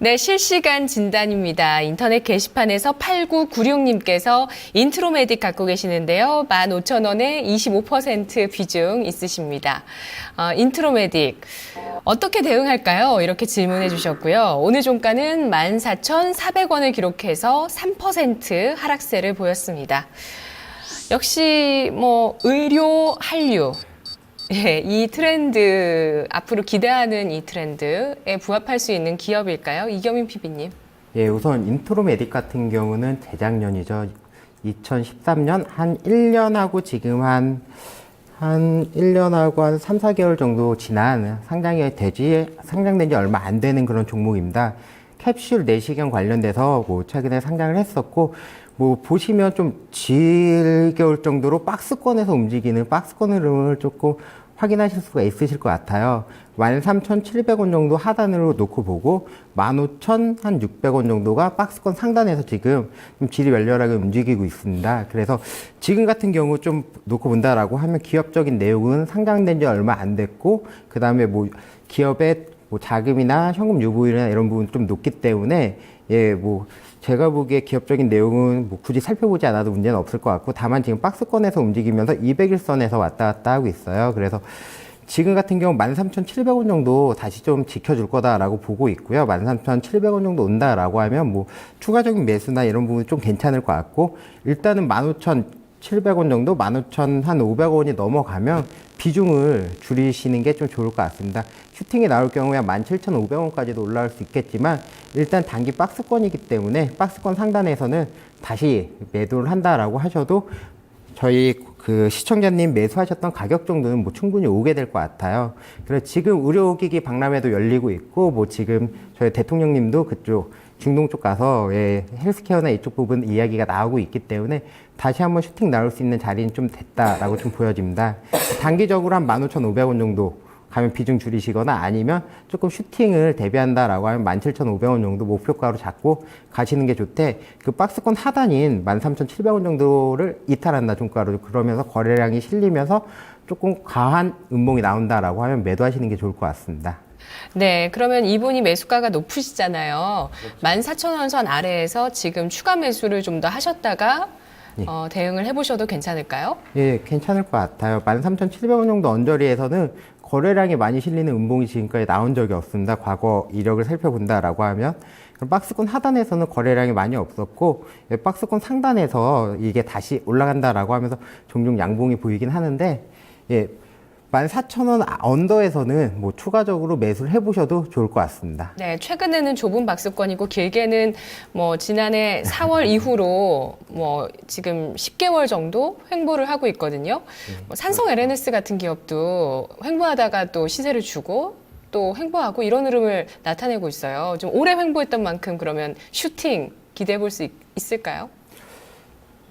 네, 실시간 진단입니다. 인터넷 게시판에서 8996님께서 인트로메딕 갖고 계시는데요. 15,000원에 25% 비중 있으십니다. 인트로메딕 어떻게 대응할까요? 이렇게 질문해 주셨고요. 오늘 종가는 14,400원을 기록해서 3% 하락세를 보였습니다. 역시 의료, 한류 예, 이 트렌드, 앞으로 기대하는 이 트렌드에 부합할 수 있는 기업일까요? 이경민 PB님. 예, 우선 인트로메딕 같은 경우는 재작년이죠. 2013년 한 1년하고 지금 한 1년하고 한 3, 4개월 정도 지난 상장된 지 얼마 안 되는 그런 종목입니다. 캡슐 내시경 관련돼서 최근에 상장을 했었고, 보시면 좀 지겨울 정도로 박스권에서 움직이는 박스권 흐름을 조금 확인하실 수가 있으실 것 같아요. 13,700원 정도 하단으로 놓고 보고 15,600원 정도가 박스권 상단에서 지금 좀 질이 멸렬하게 움직이고 있습니다. 그래서 지금 같은 경우 좀 놓고 본다라고 하면 기업적인 내용은 상장된 지 얼마 안 됐고, 그 다음에 기업의 자금이나 현금 유보율이나 이런 부분 좀 높기 때문에 제가 보기에 기업적인 내용은 굳이 살펴보지 않아도 문제는 없을 것 같고, 다만 지금 박스권에서 움직이면서 200일선에서 왔다 갔다 하고 있어요. 그래서 지금 같은 경우 13,700원 정도 다시 좀 지켜줄 거다라고 보고 있고요. 13,700원 정도 온다라고 하면 추가적인 매수나 이런 부분 좀 괜찮을 것 같고, 일단은 15,700원 정도, 15,500원이 넘어가면 비중을 줄이시는 게 좀 좋을 것 같습니다. 슈팅이 나올 경우에 17,500원까지도 올라올 수 있겠지만, 일단 단기 박스권이기 때문에 박스권 상단에서는 다시 매도를 한다라고 하셔도 저희 시청자님 매수하셨던 가격 정도는 충분히 오게 될 것 같아요. 그래서 지금 의료기기 박람회도 열리고 있고, 지금 저희 대통령님도 그쪽 중동 쪽 가서 헬스케어나 이쪽 부분 이야기가 나오고 있기 때문에 다시 한번 슈팅 나올 수 있는 자리는 좀 됐다라고 좀 보여집니다. 단기적으로 한 15,500원 정도 가면 비중 줄이시거나, 아니면 조금 슈팅을 대비한다라고 하면 17,500원 정도 목표가로 잡고 가시는 게 좋대. 그 박스권 하단인 13,700원 정도를 이탈한다, 종가로. 그러면서 거래량이 실리면서 조금 과한 음봉이 나온다라고 하면 매도하시는 게 좋을 것 같습니다. 네, 그러면 이분이 매수가가 높으시잖아요. 그렇죠. 14,000원 선 아래에서 지금 추가 매수를 좀 더 하셨다가 대응을 해보셔도 괜찮을까요? 예, 괜찮을 것 같아요. 13,700원 정도 언저리에서는 거래량이 많이 실리는 음봉이 지금까지 나온 적이 없습니다. 과거 이력을 살펴본다라고 하면. 박스권 하단에서는 거래량이 많이 없었고, 박스권 상단에서 이게 다시 올라간다라고 하면서 종종 양봉이 보이긴 하는데, 14,000원 언더에서는 추가적으로 매수를 해보셔도 좋을 것 같습니다. 네, 최근에는 좁은 박스권이고, 길게는 지난해 4월 이후로 지금 10개월 정도 횡보를 하고 있거든요. 산성 LNS 같은 기업도 횡보하다가 또 시세를 주고 또 횡보하고 이런 흐름을 나타내고 있어요. 좀 오래 횡보했던 만큼 그러면 슈팅 기대해 볼 수 있을까요?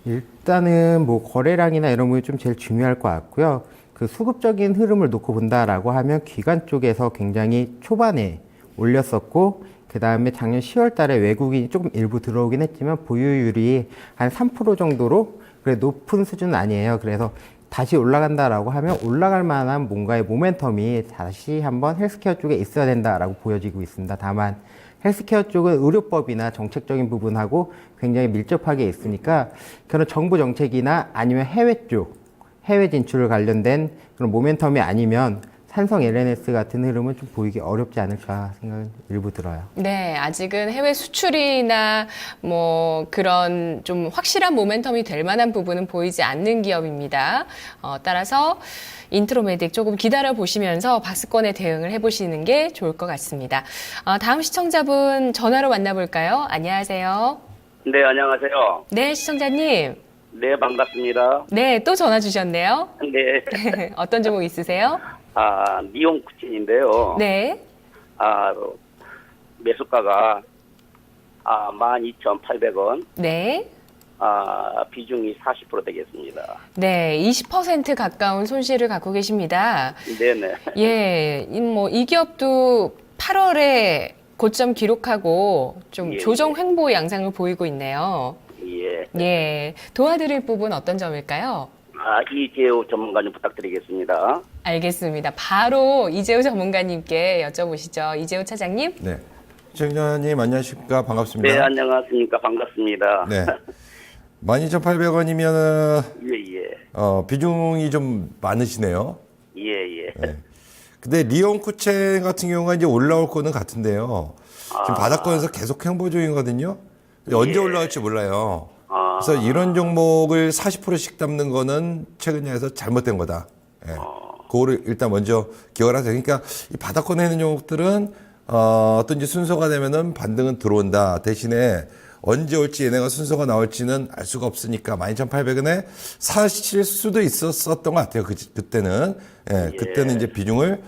일단은 거래량이나 이런 부분이 좀 제일 중요할 것 같고요. 그 수급적인 흐름을 놓고 본다라고 하면 기관 쪽에서 굉장히 초반에 올렸었고, 그 다음에 작년 10월 달에 외국인이 조금 일부 들어오긴 했지만 보유율이 한 3% 정도로 높은 수준은 아니에요. 그래서 다시 올라간다라고 하면 올라갈 만한 뭔가의 모멘텀이 다시 한번 헬스케어 쪽에 있어야 된다라고 보여지고 있습니다. 다만 헬스케어 쪽은 의료법이나 정책적인 부분하고 굉장히 밀접하게 있으니까 그런 정부 정책이나 아니면 해외 진출 관련된 그런 모멘텀이 아니면 산성 LNS 같은 흐름은 좀 보이기 어렵지 않을까 생각은 일부 들어요. 네, 아직은 해외 수출이나 그런 좀 확실한 모멘텀이 될 만한 부분은 보이지 않는 기업입니다. 따라서 인트로메딕 조금 기다려 보시면서 박스권에 대응을 해보시는 게 좋을 것 같습니다. 다음 시청자분 전화로 만나볼까요? 안녕하세요. 네, 안녕하세요. 네, 시청자님. 네, 반갑습니다. 네, 또 전화 주셨네요. 네. 어떤 종목 있으세요? 니온쿠친인데요. 네. 매수가가 12,800원. 네. 비중이 40% 되겠습니다. 네, 20% 가까운 손실을 갖고 계십니다. 네네. 예, 이 기업도 8월에 고점 기록하고 좀 예, 조정 횡보 양상을 보이고 있네요. 예. 예, 도와드릴 부분 어떤 점일까요? 이재우 전문가님 부탁드리겠습니다. 알겠습니다. 바로 이재우 전문가님께 여쭤보시죠. 이재우 차장님. 네. 시청자님 안녕하십니까? 반갑습니다. 네, 안녕하십니까. 반갑습니다. 네. 12,800원이면은 예. 비중이 좀 많으시네요. 예. 네. 근데 리온쿠첸 같은 경우가 이제 올라올 거는 같은데요. 지금 바닥권에서 계속 행보 중이거든요. 언제 올라갈지 몰라요. 그래서 이런 종목을 40%씩 담는 거는 최근에서 잘못된 거다. 예. 그거를 일단 먼저 기억을 하세요. 그러니까 이 바닥권에 있는 종목들은 또 이제 순서가 되면은 반등은 들어온다. 대신에 언제 올지 얘네가 순서가 나올지는 알 수가 없으니까 12,800원에 사실 수도 있었던 것 같아요. 그때는. 예, 그때는 이제 비중을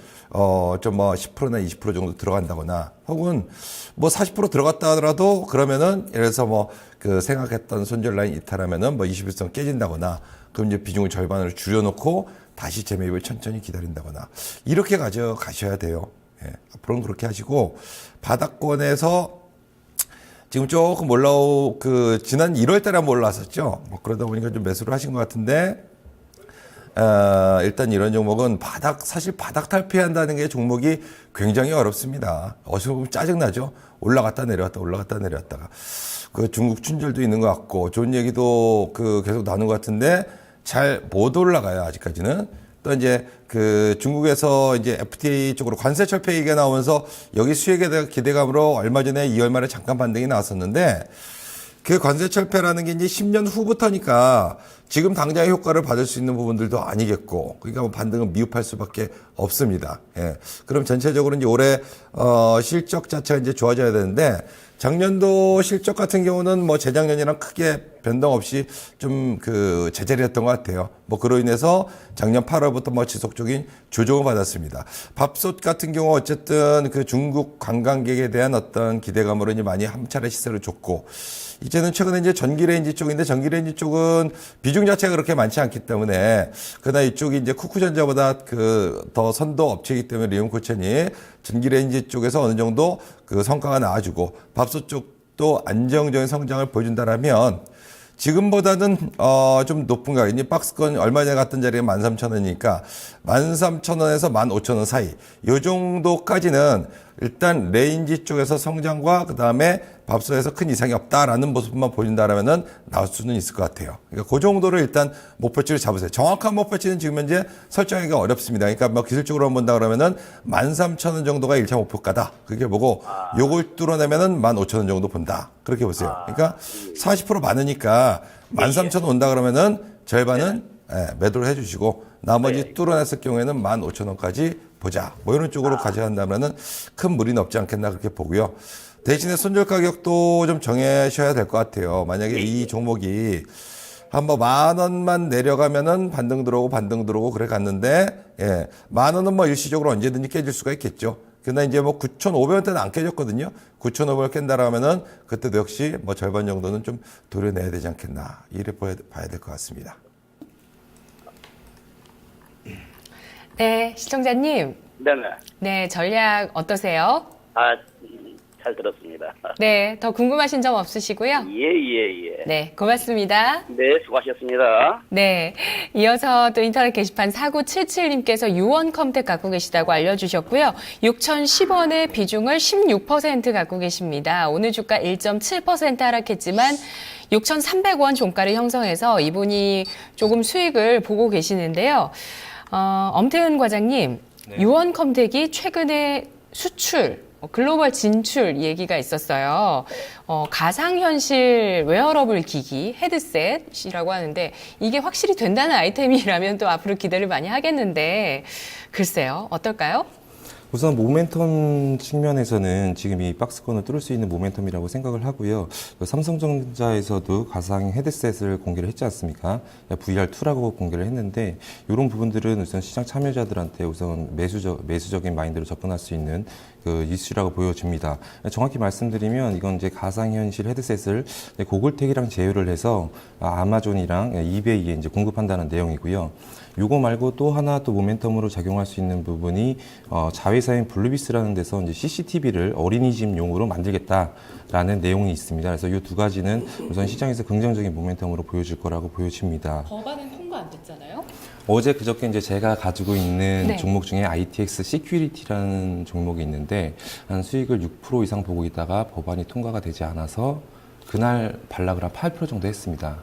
좀 뭐 10%나 20% 정도 들어간다거나 혹은 뭐 40% 들어갔다 하더라도 그러면은 예를 들어서 뭐 그 생각했던 손절 라인 이탈하면은 뭐 21선 깨진다거나 그럼 이제 비중을 절반으로 줄여놓고 다시 재매입을 천천히 기다린다거나 이렇게 가져가셔야 돼요. 예, 앞으로는 그렇게 하시고 바닥권에서 지금 조금 지난 1월 달에 한번 올라왔었죠. 뭐 그러다 보니까 좀 매수를 하신 것 같은데, 일단 이런 종목은 사실 바닥 탈피한다는 게 종목이 굉장히 어렵습니다. 어디서 보면 짜증나죠? 올라갔다 내려왔다가. 그 중국 춘절도 있는 것 같고, 좋은 얘기도 계속 나누는 것 같은데, 잘 못 올라가요, 아직까지는. 또 이제 중국에서 이제 FTA 쪽으로 관세 철폐 얘기가 나오면서 여기 수익에 대한 기대감으로 얼마 전에 2월 말에 잠깐 반등이 나왔었는데 그 관세 철폐라는 게 이제 10년 후부터니까 지금 당장의 효과를 받을 수 있는 부분들도 아니겠고 그러니까 뭐 반등은 미흡할 수밖에 없습니다. 예. 그럼 전체적으로 이제 올해 실적 자체가 이제 좋아져야 되는데 작년도 실적 같은 경우는 뭐 재작년이랑 크게 변동 없이 좀 제자리였던 것 같아요. 뭐 그로 인해서 작년 8월부터 뭐 지속적인 조정을 받았습니다. 밥솥 같은 경우 어쨌든 중국 관광객에 대한 어떤 기대감으로 이제 많이 한 차례 시세를 줬고 이제는 최근에 이제 전기레인지 쪽인데 전기레인지 쪽은 비중 자체가 그렇게 많지 않기 때문에 그러나 이쪽이 이제 쿠쿠전자보다 더 선도 업체이기 때문에 리온쿠첸이 전기레인지 쪽에서 어느 정도 성과가 나와주고 밥솥 쪽도 안정적인 성장을 보여준다라면 지금보다는 좀 높은 가격. 이제 박스권 얼마 전에 갔던 자리가 13,000원이니까 13,000원에서 15,000원 사이. 요 정도까지는 일단 레인지 쪽에서 성장과 그다음에 밥솥에서 큰 이상이 없다라는 모습만 보여준다라면은 나올 수는 있을 것 같아요. 그러니까 그 정도를 일단 목표치를 잡으세요. 정확한 목표치는 지금 현재 설정하기가 어렵습니다. 그러니까 뭐 기술적으로 한번 본다 그러면은 13,000원 정도가 1차 목표가다. 그렇게 보고 요걸 뚫어내면은 15,000원 정도 본다. 그렇게 보세요. 그러니까 40% 많으니까 13,000원 온다 그러면은 절반은 매도를 해주시고 나머지 뚫어냈을 경우에는 15,000원까지 보자. 뭐 이런 쪽으로 가져간다면은 큰 무리는 없지 않겠나 그렇게 보고요. 대신에 손절 가격도 좀 정하셔야 될 것 같아요. 만약에 이 종목이 한번 10,000원만 내려가면은 반등 들어오고 그래 갔는데, 10,000원은 뭐 일시적으로 언제든지 깨질 수가 있겠죠. 근데 이제 뭐 9,500원대는 안 깨졌거든요. 9,500원 깬다라 하면은 그때도 역시 뭐 절반 정도는 좀 도려내야 되지 않겠나. 이래 봐야 될 것 같습니다. 네, 시청자님. 네네. 네, 전략 어떠세요? 잘 들었습니다. 네, 더 궁금하신 점 없으시고요? 예. 네, 고맙습니다. 네, 수고하셨습니다. 네, 이어서 또 인터넷 게시판 4977님께서 유원컴텍 갖고 계시다고 알려주셨고요. 6,010원의 비중을 16% 갖고 계십니다. 오늘 주가 1.7% 하락했지만 6,300원 종가를 형성해서 이분이 조금 수익을 보고 계시는데요. 엄태은 과장님, 유원컴텍이 최근에 수출, 글로벌 진출 얘기가 있었어요. 가상현실 웨어러블 기기, 헤드셋이라고 하는데 이게 확실히 된다는 아이템이라면 또 앞으로 기대를 많이 하겠는데 글쎄요, 어떨까요? 우선 모멘텀 측면에서는 지금 이 박스권을 뚫을 수 있는 모멘텀이라고 생각을 하고요. 삼성전자에서도 가상 헤드셋을 공개를 했지 않습니까? VR2라고 공개를 했는데 이런 부분들은 우선 시장 참여자들한테 우선 매수적인 마인드로 접근할 수 있는 이슈라고 보여집니다. 정확히 말씀드리면 이건 이제 가상현실 헤드셋을 고글텍이랑 제휴를 해서 아마존이랑 이베이에 이제 공급한다는 내용이고요. 요거 말고 또 하나 또 모멘텀으로 작용할 수 있는 부분이 자회사인 블루비스라는 데서 이제 CCTV를 어린이집용으로 만들겠다라는 내용이 있습니다. 그래서 이 두 가지는 우선 시장에서 긍정적인 모멘텀으로 보여질 거라고 보여집니다. 법안은 통과 안 됐잖아요? 어제 그저께 이제 제가 가지고 있는 네. 종목 중에 ITX 시큐리티라는 종목이 있는데 한 수익을 6% 이상 보고 있다가 법안이 통과가 되지 않아서 그날 반락을 한 8% 정도 했습니다.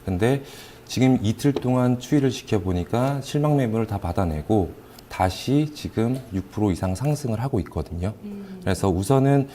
근데 지금 이틀 동안 추이를 지켜보니까 실망 매물을 다 받아내고 다시 지금 6% 이상 상승을 하고 있거든요. 그래서 우선은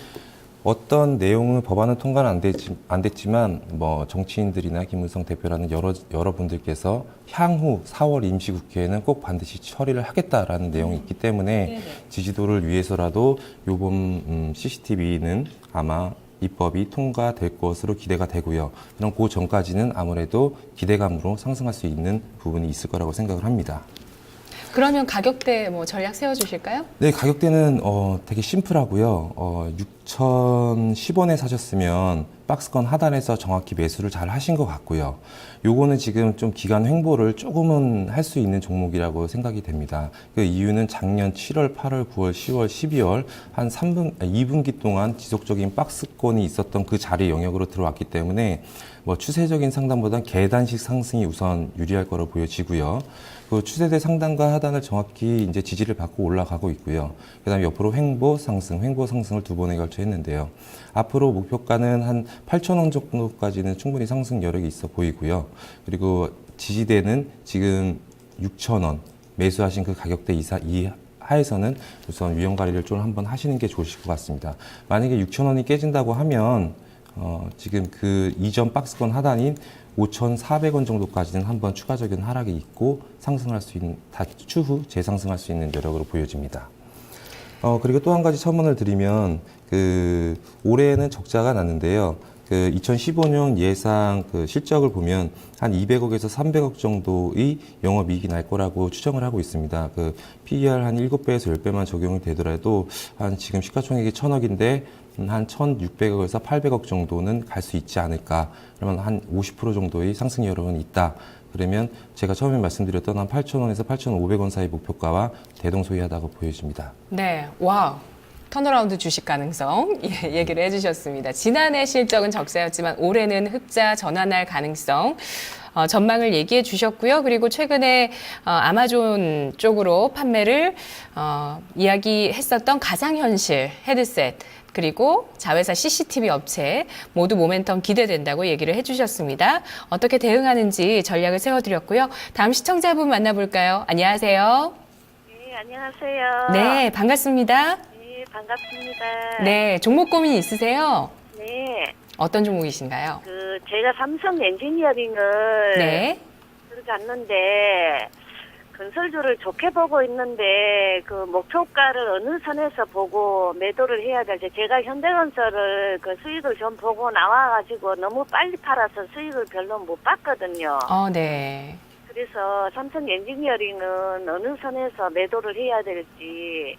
어떤 내용은 법안은 통과는 안 됐지만 뭐 정치인들이나 김문성 대표라는 여러분들께서 향후 4월 임시국회에는 꼭 반드시 처리를 하겠다라는 내용이 있기 때문에 지지도를 위해서라도 요번 CCTV는 아마 입법이 통과될 것으로 기대가 되고요. 그럼 그 전까지는 아무래도 기대감으로 상승할 수 있는 부분이 있을 거라고 생각을 합니다. 그러면 가격대 뭐 전략 세워주실까요? 네, 가격대는 되게 심플하고요. 6,010원에 사셨으면 박스권 하단에서 정확히 매수를 잘 하신 것 같고요. 요거는 지금 좀 기간 횡보를 조금은 할 수 있는 종목이라고 생각이 됩니다. 그 이유는 작년 7월, 8월, 9월, 10월, 12월 한 2분기 동안 지속적인 박스권이 있었던 그 자리 영역으로 들어왔기 때문에 뭐 추세적인 상단보다는 계단식 상승이 우선 유리할 거로 보여지고요. 그 추세대 상단과 하단을 정확히 이제 지지를 받고 올라가고 있고요. 그다음에 옆으로 횡보 상승을 두 번에 걸쳐 했는데요. 앞으로 목표가는 한 8,000원 정도까지는 충분히 상승 여력이 있어 보이고요. 그리고 지지대는 지금 6,000원 매수하신 그 가격대 이하에서는 우선 위험 관리를 좀 한번 하시는 게 좋으실 것 같습니다. 만약에 6,000원이 깨진다고 하면 지금 그 이전 박스권 하단인 5,400원 정도까지는 한번 추가적인 하락이 있고 상승할 수 있는, 추후 재상승할 수 있는 여력으로 보여집니다. 그리고 또 한 가지 첨언을 드리면, 올해는 적자가 났는데요. 2015년 예상 실적을 보면 한 200억에서 300억 정도의 영업이익이 날 거라고 추정을 하고 있습니다. PER 한 7배에서 10배만 적용이 되더라도 한 지금 시가총액이 1,000억인데 한 1,600억에서 800억 정도는 갈 수 있지 않을까. 그러면 한 50% 정도의 상승 여력은 있다. 그러면 제가 처음에 말씀드렸던 한 8,000원에서 8,500원 사이 목표가와 대동소이하다고 보여집니다. 네, 와우. 턴어라운드 주식 가능성 얘기를 해주셨습니다. 지난해 실적은 적자였지만 올해는 흑자 전환할 가능성 전망을 얘기해 주셨고요. 그리고 최근에 아마존 쪽으로 판매를 이야기했었던 가상현실 헤드셋 그리고 자회사 CCTV 업체 모두 모멘텀 기대된다고 얘기를 해주셨습니다. 어떻게 대응하는지 전략을 세워드렸고요. 다음 시청자분 만나볼까요? 안녕하세요. 네, 안녕하세요. 네, 반갑습니다. 네, 반갑습니다. 네, 종목 고민 있으세요? 네, 어떤 종목이신가요? 제가 삼성 엔지니어링을 네. 들어갔는데, 건설주를 좋게 보고 있는데, 목표가를 어느 선에서 보고 매도를 해야 될지, 제가 현대건설을 수익을 좀 보고 나와가지고 너무 빨리 팔아서 수익을 별로 못 봤거든요. 네. 그래서 삼성 엔지니어링은 어느 선에서 매도를 해야 될지,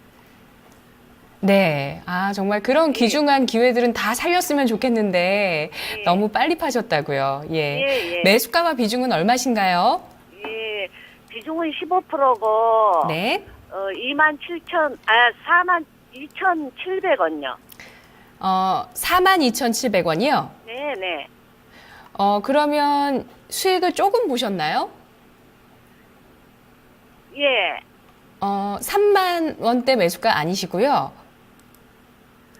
네. 정말 그런 귀중한 기회들은 다 살렸으면 좋겠는데 예. 너무 빨리 파셨다고요. 예. 예. 매수가와 비중은 얼마신가요? 예, 비중은 15%고, 네. 42,700원요. 42,700원이요? 네네. 그러면 수익을 조금 보셨나요? 예. 3만 원대 매수가 아니시고요.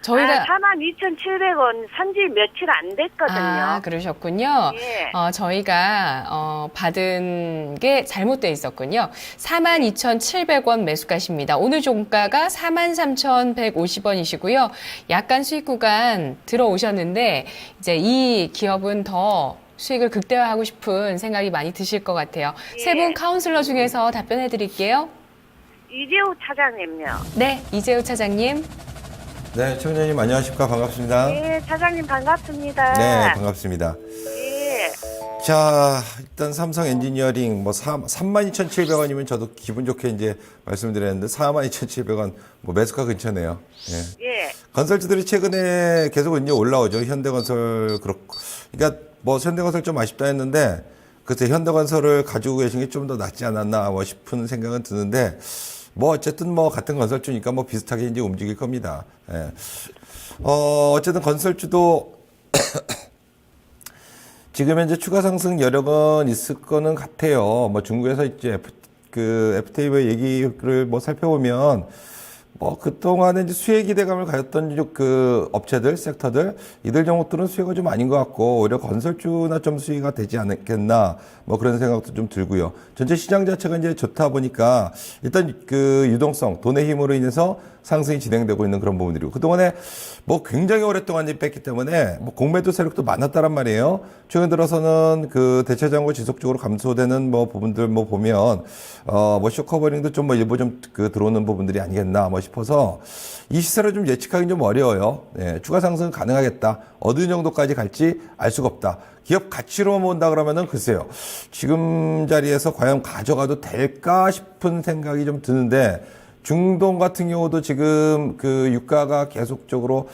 저희가 42,700원 산지 며칠 안 됐거든요. 그러셨군요. 예. 저희가 받은 게 잘못돼 있었군요. 42,700원 매수가십니다. 오늘 종가가 43,150원이시고요. 약간 수익 구간 들어오셨는데 이제 이 기업은 더 수익을 극대화하고 싶은 생각이 많이 드실 것 같아요. 예. 세 분 카운슬러 중에서 답변해 드릴게요. 이재우 차장님요. 네, 이재우 차장님. 네, 최원장님 안녕하십니까? 반갑습니다. 네, 차장님 반갑습니다. 네, 반갑습니다. 예. 자, 일단 삼성 엔지니어링 32,700원이면 저도 기분 좋게 이제 말씀드렸는데 42,700원 매수가 근처네요. 예. 예. 건설주들이 최근에 계속 이제 올라오죠. 현대건설 그렇고. 그러니까 현대건설 좀 아쉽다 했는데 글쎄 현대건설을 가지고 계신 게 좀 더 낫지 않았나 싶은 생각은 드는데 어쨌든 같은 건설주니까 비슷하게 이제 움직일 겁니다. 예. 어쨌든 건설주도 지금 현재 추가 상승 여력은 있을 거는 같아요. 중국에서 이제 그 FTA의 얘기를 뭐 살펴보면 뭐 그동안에 이제 수혜 기대감을 가졌던 그 업체들, 섹터들 이들 종목들은 수혜가 좀 아닌 것 같고 오히려 건설주나 좀 수혜가 되지 않겠나 뭐 그런 생각도 좀 들고요. 전체 시장 자체가 이제 좋다 보니까 일단 그 유동성, 돈의 힘으로 인해서 상승이 진행되고 있는 그런 부분들이고 그동안에 뭐 굉장히 오랫동안 뺐기 때문에 뭐 공매도 세력도 많았다란 말이에요. 최근 들어서는 그 대체 잔고 지속적으로 감소되는 뭐 부분들 뭐 보면 뭐 쇼커버링도 좀 뭐 일부 좀 그 들어오는 부분들이 아니겠나 뭐 싶어서 이 시세를 좀 예측하기 좀 어려워요. 예, 추가 상승은 가능하겠다. 어느 정도까지 갈지 알 수가 없다. 기업 가치로만 본다 그러면은 글쎄요. 지금 자리에서 과연 가져가도 될까 싶은 생각이 좀 드는데 중동 같은 경우도 지금 그 유가가 계속적으로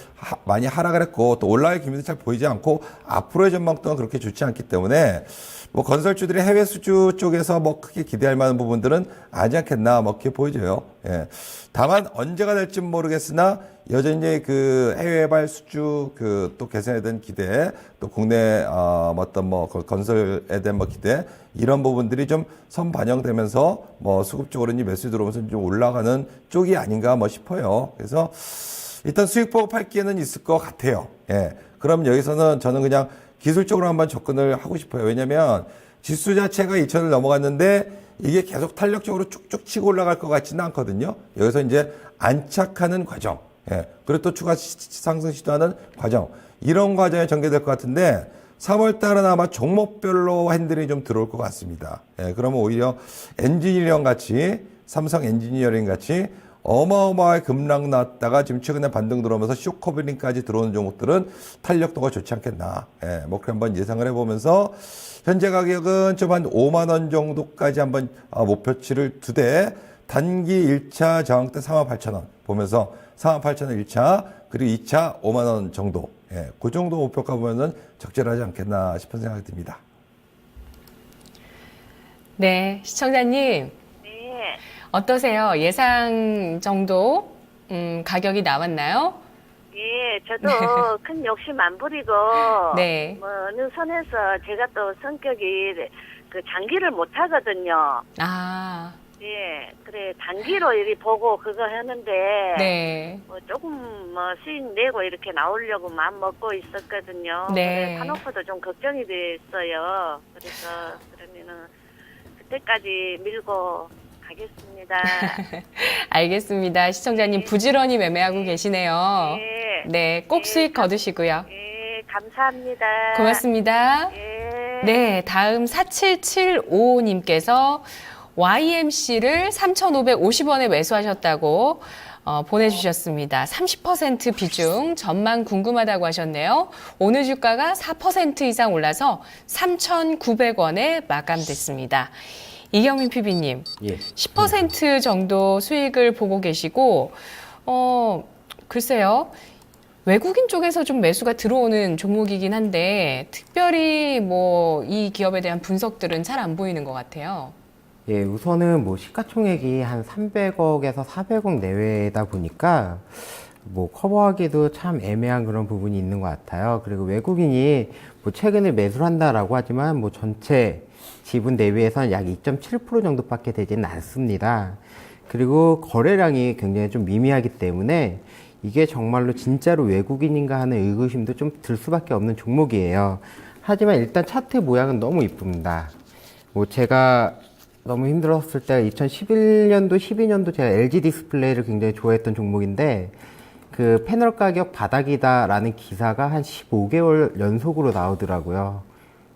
많이 하락을 했고 또 올라갈 기미도 잘 보이지 않고 앞으로의 전망 또한 그렇게 좋지 않기 때문에 뭐 건설주들이 해외 수주 쪽에서 뭐 크게 기대할 만한 부분들은 아니지 않겠나 뭐 그렇게 보여져요. 예. 다만 언제가 될지 모르겠으나 여전히 그 해외발 수주 그 또 개선에 대한 기대 또 국내 어떤 뭐 건설에 대한 뭐 기대 이런 부분들이 좀 선반영되면서 뭐 수급적으로 이제 매수 들어오면서 좀 올라가는 쪽이 아닌가 뭐 싶어요. 그래서 일단 수익 보고 팔기에는 있을 것 같아요. 예. 그럼 여기서는 저는 그냥 기술적으로 한번 접근을 하고 싶어요. 왜냐면 지수 자체가 2,000을 넘어갔는데 이게 계속 탄력적으로 쭉쭉 치고 올라갈 것 같지는 않거든요. 여기서 이제 안착하는 과정, 예. 그리고 또 추가 상승 시도하는 과정, 이런 과정에 전개될 것 같은데 3월 달은 아마 종목별로 핸들이 좀 들어올 것 같습니다. 예. 그러면 오히려 엔지니어링 같이, 삼성 엔지니어링 같이 어마어마하게 급락 났다가 지금 최근에 반등 들어오면서 쇼커버링까지 들어오는 종목들은 탄력도가 좋지 않겠나. 예, 뭐 그렇게 한번 예상을 해보면서 현재 가격은 좀 한 5만 원 정도까지 한번 목표치를 두되 단기 1차 저항대 48,000원 보면서 48,000원 1차 그리고 2차 5만 원 정도. 예, 그 정도 목표가 보면은 적절하지 않겠나 싶은 생각이 듭니다. 네, 시청자님. 네. 어떠세요? 예상 정도 가격이 나왔나요? 예, 저도 큰 욕심 안 부리고 네. 뭐 어느 선에서 제가 또 성격이 그 장기를 못 하거든요. 아, 예, 그래 단기로 이리 보고 그거 하는데 네. 뭐 조금 뭐 수익 내고 이렇게 나오려고 마음 먹고 있었거든요. 네. 그래, 사놓고도 좀 걱정이 됐어요. 그래서 그러면은 그때까지 밀고 가겠습니다. 알겠습니다. 시청자님 부지런히 매매하고 계시네요. 예. 네, 꼭 예, 수익 거두시고요. 예, 감사합니다. 고맙습니다. 예. 네, 다음 4775님께서 YMC를 3,550원에 매수하셨다고 보내주셨습니다. 30% 비중 전망 궁금하다고 하셨네요. 오늘 주가가 4% 이상 올라서 3,900원에 마감됐습니다. 이경민 PB님, 예. 10% 정도 수익을 보고 계시고, 글쎄요. 외국인 쪽에서 좀 매수가 들어오는 종목이긴 한데, 특별히 뭐 이 기업에 대한 분석들은 잘 안 보이는 것 같아요. 예, 우선은 뭐 시가총액이 한 300억에서 400억 내외다 보니까 뭐 커버하기도 참 애매한 그런 부분이 있는 것 같아요. 그리고 외국인이 뭐 최근에 매수를 한다라고 하지만 뭐 전체 지분 대비해서는 약 2.7% 정도밖에 되지는 않습니다. 그리고 거래량이 굉장히 좀 미미하기 때문에 이게 정말로 진짜로 외국인인가 하는 의구심도 좀 들 수밖에 없는 종목이에요. 하지만 일단 차트 모양은 너무 이쁩니다. 뭐 제가 너무 힘들었을 때 2011년도, 12년도 제가 LG 디스플레이를 굉장히 좋아했던 종목인데 그 패널 가격 바닥이다라는 기사가 한 15개월 연속으로 나오더라고요.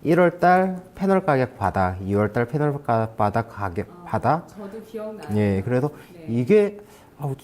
1월달 패널 가격 바닥, 2월달 패널 바닥 가격 바닥. 저도 기억나요. 예, 그래서 이게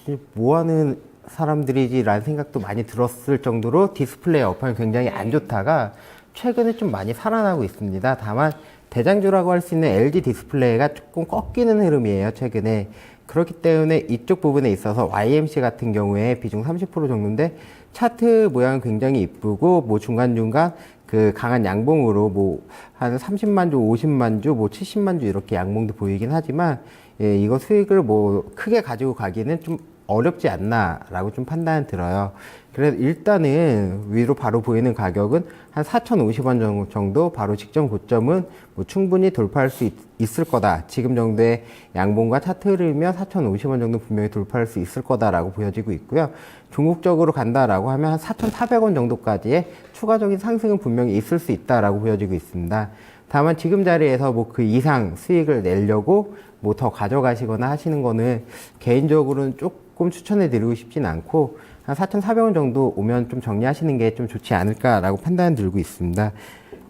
진짜 뭐하는 사람들이지라는 생각도 많이 들었을 정도로 디스플레이 업황이 굉장히 안 좋다가 최근에 좀 많이 살아나고 있습니다. 다만 대장주라고 할 수 있는 LG 디스플레이가 조금 꺾이는 흐름이에요, 최근에. 그렇기 때문에 이쪽 부분에 있어서 YMC 같은 경우에 비중 30% 정도인데 차트 모양은 굉장히 이쁘고 뭐 중간중간 그 강한 양봉으로 뭐 한 30만 주, 50만 주, 뭐 70만 주 이렇게 양봉도 보이긴 하지만 예, 이거 수익을 뭐 크게 가지고 가기는 좀 어렵지 않나라고 좀 판단 들어요. 그래서 일단은 위로 바로 보이는 가격은 한 4,050원 정도, 바로 직전 고점은 뭐 충분히 돌파할 수 있을 거다. 지금 정도의 양봉과 차트 흐르면 4,050원 정도 분명히 돌파할 수 있을 거다라고 보여지고 있고요. 종국적으로 간다라고 하면 한 4,400원 정도까지의 추가적인 상승은 분명히 있을 수 있다라고 보여지고 있습니다. 다만 지금 자리에서 뭐 그 이상 수익을 내려고 뭐 더 가져가시거나 하시는 거는 개인적으로는 조금 추천해 드리고 싶진 않고, 한 4,400원 정도 오면 좀 정리하시는 게 좀 좋지 않을까라고 판단 들고 있습니다.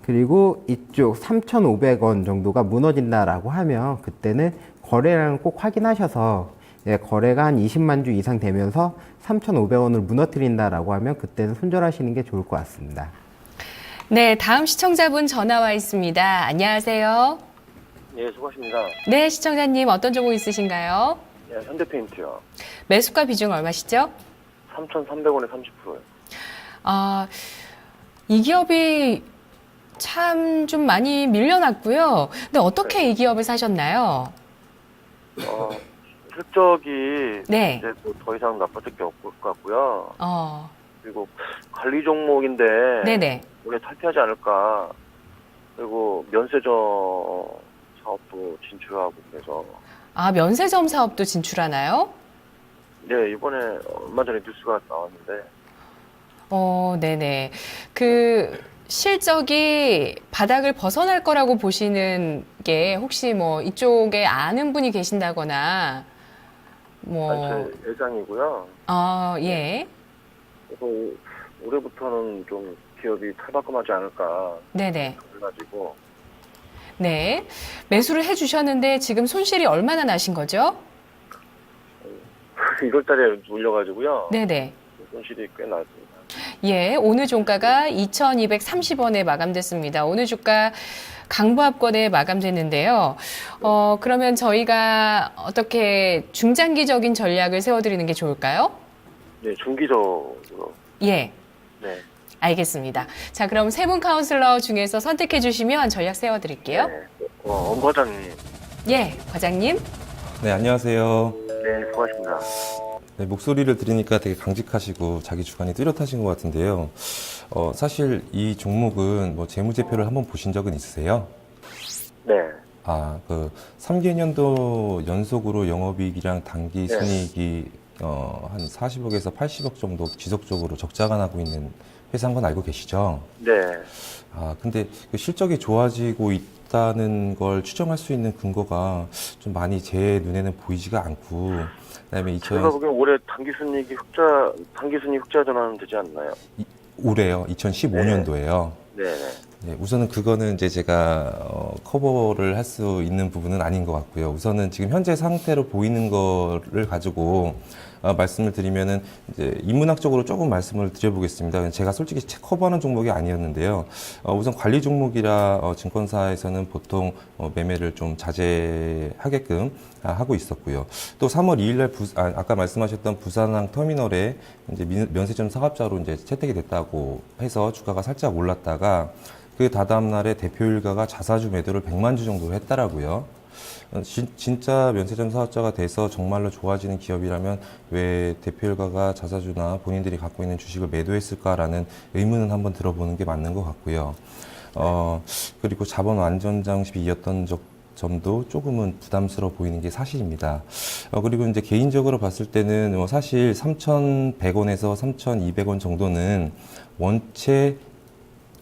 그리고 이쪽 3,500원 정도가 무너진다라고 하면 그때는 거래량을 꼭 확인하셔서, 거래가 한 20만 주 이상 되면서 3,500원을 무너뜨린다라고 하면 그때는 손절하시는 게 좋을 것 같습니다. 네, 다음 시청자분 전화 와 있습니다. 안녕하세요. 예, 수고하십니다. 네, 시청자님 어떤 종목 있으신가요? 예, 현대페인트요. 매수가 비중 얼마시죠? 3,300원에 30%요. 아, 이 기업이 참 좀 많이 밀려났고요. 근데 어떻게 이 기업을 사셨나요? 실적이 네. 이제 뭐 더 이상 나빠질 게 없을 것 같고요. 어, 그리고 관리 종목인데 네네. 올해 탈피하지 않을까. 그리고 면세점 사업도 진출하고 그래서 아, 면세점 사업도 진출하나요? 네, 이번에 얼마 전에 뉴스가 나왔는데 네네. 그 실적이 바닥을 벗어날 거라고 보시는 게 혹시 뭐 이쪽에 아는 분이 계신다거나 뭐, 제 예상이고요. 예. 그래서 올해부터는 좀 기업이 탈바꿈하지 않을까 네네. 그래가지고 네. 매수를 해주셨는데 지금 손실이 얼마나 나신 거죠? 1월달에 물려가지고요. 네네. 손실이 꽤 났습니다. 예, 오늘 종가가 2,230원에 마감됐습니다. 오늘 주가 강보합권에 마감됐는데요. 그러면 저희가 어떻게 중장기적인 전략을 세워드리는 게 좋을까요? 네, 중기적으로. 예, 네. 알겠습니다. 자, 그럼 세 분 카운슬러 중에서 선택해 주시면 전략 세워드릴게요. 네. 엄 과장님. 예, 과장님. 네, 안녕하세요. 네, 수고하십니다. 네, 목소리를 들으니까 되게 강직하시고 자기 주관이 뚜렷하신 것 같은데요. 사실 이 종목은 뭐 재무제표를 한번 보신 적은 있으세요? 네. 그 3개년도 연속으로 영업이익이랑 당기 네. 순이익이 한 40억에서 80억 정도 지속적으로 적자가 나고 있는 회사인 건 알고 계시죠? 네. 근데 그 실적이 좋아지고 있다는 걸 추정할 수 있는 근거가 좀 많이 제 눈에는 보이지가 않고, 그다음에 제가 보기엔 올해 당기순이익 흑자 전환 되지 않나요? 올해요. 2015년도에요. 네. 네, 우선은 그거는 이제 제가 커버를 할 수 있는 부분은 아닌 것 같고요. 우선은 지금 현재 상태로 보이는 거를 가지고 말씀을 드리면은 이제 인문학적으로 조금 말씀을 드려보겠습니다. 제가 솔직히 커버하는 종목이 아니었는데요. 우선 관리 종목이라 증권사에서는 보통 매매를 좀 자제하게끔 하고 있었고요. 또 3월 2일날 아까 말씀하셨던 부산항 터미널에 이제 면세점 사업자로 이제 채택이 됐다고 해서 주가가 살짝 올랐다가 그 다다음 날에 대표 일가가 자사주 매도를 100만 주 정도 했더라고요. 진짜 면세점 사업자가 돼서 정말로 좋아지는 기업이라면 왜 대표 일가가 자사주나 본인들이 갖고 있는 주식을 매도했을까라는 의문은 한번 들어보는 게 맞는 것 같고요. 그리고 자본 완전 장식이었던 점도 조금은 부담스러워 보이는 게 사실입니다. 그리고 이제 개인적으로 봤을 때는 사실 3,100원에서 3,200원 정도는 원체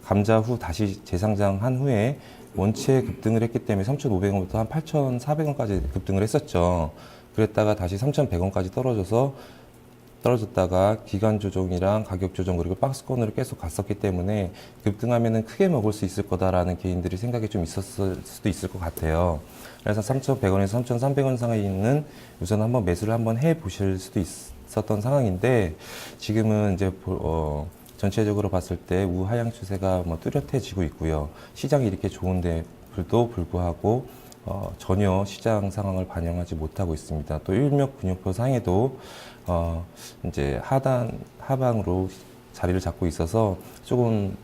감자 후 다시 재상장한 후에 원체 급등을 했기 때문에 3,500원부터 한 8,400원까지 급등을 했었죠. 그랬다가 다시 3,100원까지 떨어졌다가 기간 조정이랑 가격 조정 그리고 박스권으로 계속 갔었기 때문에 급등하면은 크게 먹을 수 있을 거다라는 개인들이 생각이 좀 있었을 수도 있을 것 같아요. 그래서 3,100원에서 3,300원 사이에 있는 우선 한번 매수를 한번 해 보실 수도 있었던 상황인데 지금은 이제 전체적으로 봤을 때 우하향 추세가 뚜렷해지고 있고요. 시장이 이렇게 좋은데도 불구하고 전혀 시장 상황을 반영하지 못하고 있습니다. 또 일명 근육표 상에도 이제 하방으로 자리를 잡고 있어서 조금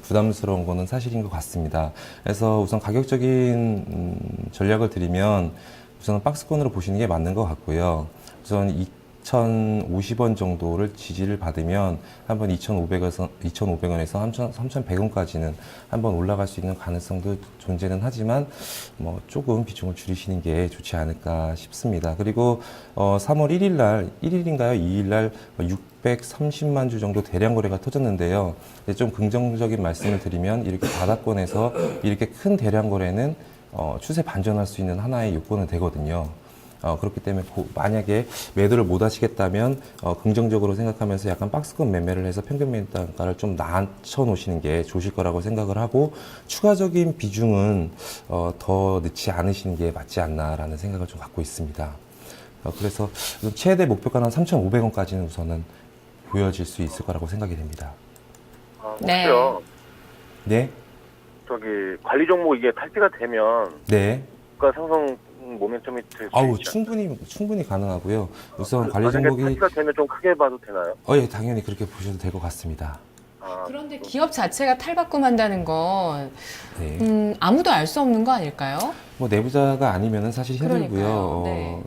부담스러운 거는 사실인 것 같습니다. 그래서 우선 가격적인 전략을 드리면 우선 박스권으로 보시는 게 맞는 것 같고요. 우선 2,050원 정도를 지지를 받으면 한번 2,500원에서 3,100원까지는 한번 올라갈 수 있는 가능성도 존재는 하지만 뭐 조금 비중을 줄이시는 게 좋지 않을까 싶습니다. 그리고 3월 1일인가요? 2일 날 630만 주 정도 대량 거래가 터졌는데요. 좀 긍정적인 말씀을 드리면 이렇게 바닥권에서 이렇게 큰 대량 거래는 추세 반전할 수 있는 하나의 요건은 되거든요. 그렇기 때문에 만약에 매도를 못 하시겠다면 긍정적으로 생각하면서 약간 박스권 매매를 해서 평균 매매 단가를 좀 낮춰 놓으시는 게 좋으실 거라고 생각을 하고 추가적인 비중은 더 넣지 않으시는 게 맞지 않나라는 생각을 좀 갖고 있습니다. 그래서 최대 목표가는 3,500원까지는 우선은 보여질 수 있을 거라고 생각이 됩니다. 혹시요, 네, 저기 관리 종목 이게 탈피가 되면 네. 주가 상승 모멘텀이 될 수 아우 있죠? 충분히 가능하고요. 우선 관리 만약에 종목이 탈피가 되면 좀 크게 봐도 되나요? 예, 당연히 그렇게 보셔도 될 것 같습니다. 그런데 기업 자체가 탈바꿈한다는 건 네. 아무도 알 수 없는 거 아닐까요? 뭐 내부자가 아니면은 사실 힘들고요. 그러니까요. 네.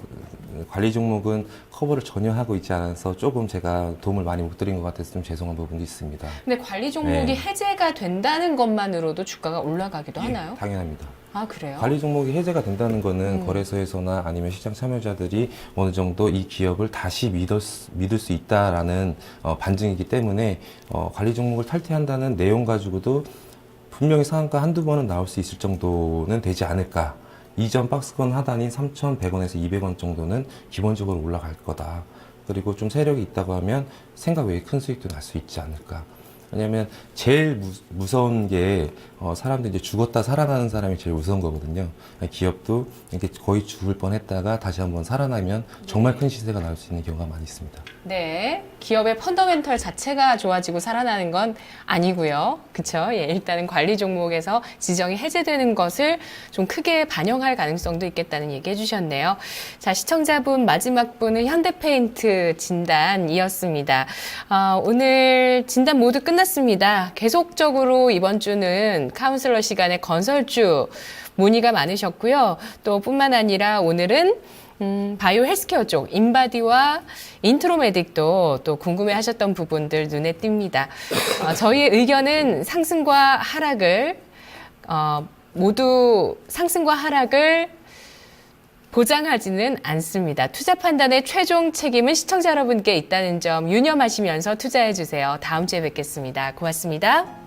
관리 종목은 커버를 전혀 하고 있지 않아서 조금 제가 도움을 많이 못 드린 것 같아서 좀 죄송한 부분도 있습니다. 근데 관리 종목이 네. 해제가 된다는 것만으로도 주가가 올라가기도 하나요? 당연합니다. 아, 그래요? 관리 종목이 해제가 된다는 거는 거래소에서나 아니면 시장 참여자들이 어느 정도 이 기업을 다시 믿을 수 있다라는 반증이기 때문에 관리 종목을 탈퇴한다는 내용 가지고도 분명히 상한가 한두 번은 나올 수 있을 정도는 되지 않을까. 이전 박스권 하단인 3,100원에서 200원 정도는 기본적으로 올라갈 거다. 그리고 좀 세력이 있다고 하면 생각 외에 큰 수익도 날 수 있지 않을까. 왜냐면 제일 무서운 게 사람들이 이제 죽었다 살아나는 사람이 제일 무서운 거거든요. 기업도 이렇게 거의 죽을 뻔했다가 다시 한번 살아나면 정말 큰 시세가 나올 수 있는 경우가 많이 있습니다. 네, 기업의 펀더멘털 자체가 좋아지고 살아나는 건 아니고요. 그렇죠? 예, 일단은 관리 종목에서 지정이 해제되는 것을 좀 크게 반영할 가능성도 있겠다는 얘기 해주셨네요. 자, 시청자분 마지막 분은 현대페인트 진단이었습니다. 오늘 진단 모두 끝났습니다. 계속적으로 이번 주는 카운슬러 시간에 건설주 문의가 많으셨고요. 또 뿐만 아니라 오늘은 바이오 헬스케어 쪽 인바디와 인트로메딕도 또 궁금해하셨던 부분들 눈에 띕니다. 저희의 의견은 상승과 하락을 모두 상승과 하락을 보장하지는 않습니다. 투자 판단의 최종 책임은 시청자 여러분께 있다는 점 유념하시면서 투자해 주세요. 다음 주에 뵙겠습니다. 고맙습니다.